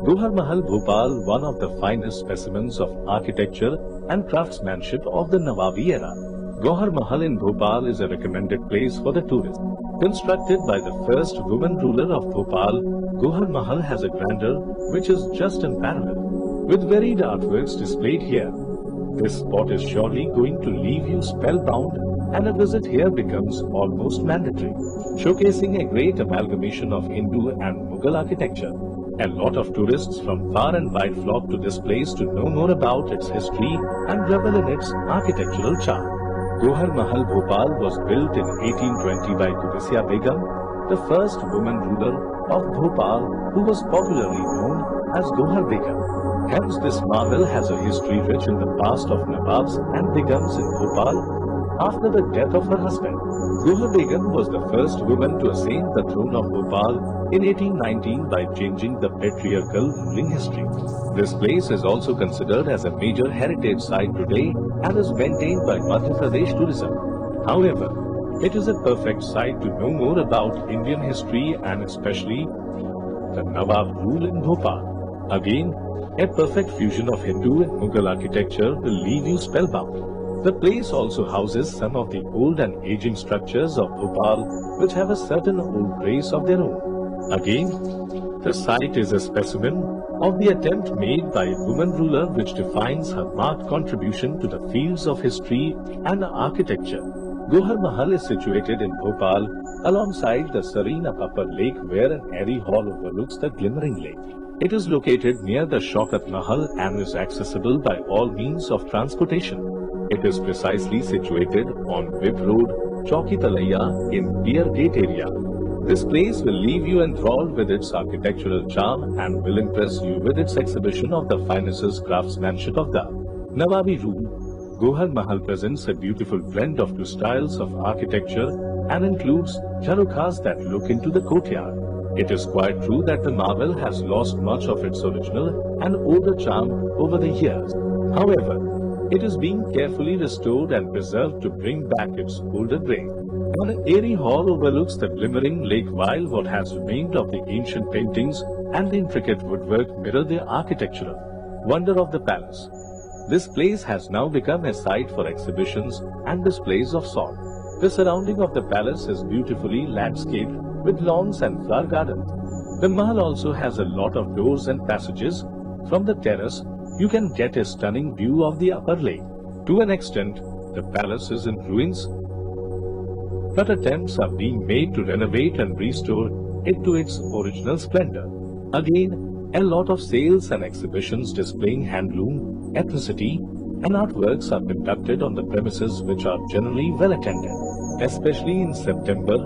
Gohar Mahal, Bhopal, one of the finest specimens of architecture and craftsmanship of the Nawabi era. Gohar Mahal in Bhopal is a recommended place for the tourist. Constructed by the first woman ruler of Bhopal, Gohar Mahal has a grandeur which is just unparalleled, with varied artworks displayed here. This spot is surely going to leave you spellbound, and a visit here becomes almost mandatory, showcasing a great amalgamation of Hindu and Mughal architecture. A lot of tourists from far and wide flock to this place to know more about its history and revel in its architectural charm. Gohar Mahal, Bhopal was built in 1820 by Kubisiya Begum, the first woman ruler of Bhopal, who was popularly known as Gohar Begum. Hence, this marvel has a history rich in the past of Nawabs and Begums in Bhopal. After the death of her husband, Gohar Begum was the first woman to ascend the throne of Bhopal in 1819 by changing the patriarchal ruling history. This place is also considered as a major heritage site today and is maintained by Madhya Pradesh Tourism. However, it is a perfect site to know more about Indian history and especially the Nawab rule in Bhopal. Again, a perfect fusion of Hindu and Mughal architecture will leave you spellbound. The place also houses some of the old and aging structures of Bhopal which have a certain old grace of their own. Again, the site is a specimen of the attempt made by a woman ruler which defines her marked contribution to the fields of history and architecture. Gohar Mahal is situated in Bhopal alongside the serene upper lake where an airy hall overlooks the glimmering lake. It is located near the Shaukat Mahal and is accessible by all means of transportation. It is precisely situated on Vib Road, Chowki Talaiya in Deer Gate area. This place will leave you enthralled with its architectural charm and will impress you with its exhibition of the finest craftsmanship of the Nawabi rule. Gohar Mahal presents a beautiful blend of two styles of architecture and includes jharokhas that look into the courtyard. It is quite true that the marvel has lost much of its original and older charm over the years. However, it is being carefully restored and preserved to bring back its older grace. An airy hall overlooks the glimmering lake while what has remained of the ancient paintings and the intricate woodwork mirror the architectural wonder of the palace. This place has now become a site for exhibitions and displays of sort. The surrounding of the palace is beautifully landscaped with lawns and flower gardens. The Mahal also has a lot of doors and passages. From the terrace, you can get a stunning view of the upper lake. To an extent, the palace is in ruins, but attempts are being made to renovate and restore it to its original splendor. Again, a lot of sales and exhibitions displaying handloom, ethnicity, and artworks are conducted on the premises which are generally well attended, especially in September,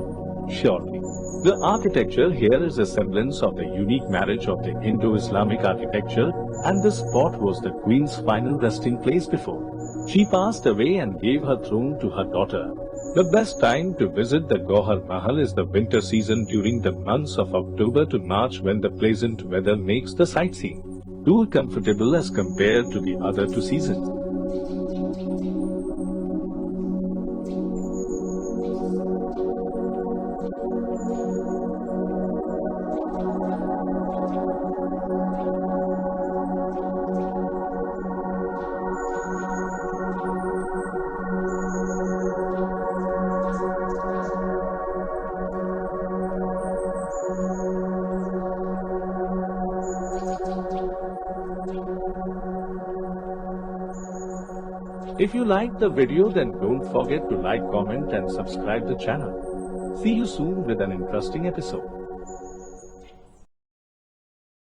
surely. The architecture here is a semblance of the unique marriage of the Indo-Islamic architecture, and this spot was the Queen's final resting place before she passed away and gave her throne to her daughter. The best time to visit the Gauhar Mahal is the winter season during the months of October to March when the pleasant weather makes the sightseeing too comfortable as compared to the other two seasons. If you liked the video, then don't forget to like, comment and subscribe the channel. See you soon with an interesting episode.